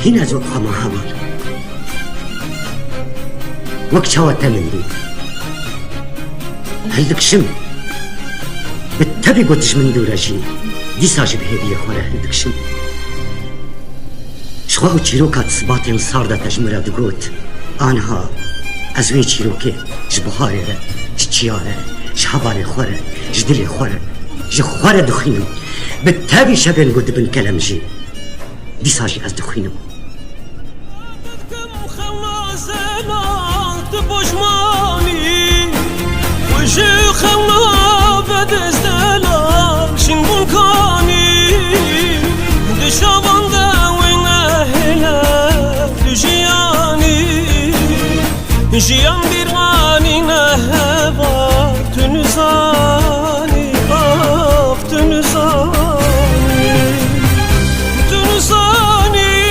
هنا جو أما همال وقتها تمندي هلدك شم بالتبي قدش من دوراجي دي ساجب هدية خورا هلدك شم شخواو چیروکات سباتین سارده تجمره دگوت آنها از وی چیروکه جبهاره جچیاره جحباره خوره جدلی خوره جخوره دخینم به تابی شبین گود بن کلم جی دیساجی از دخینم وجه خلا بدستلا شنبون کانی دشابانده جيان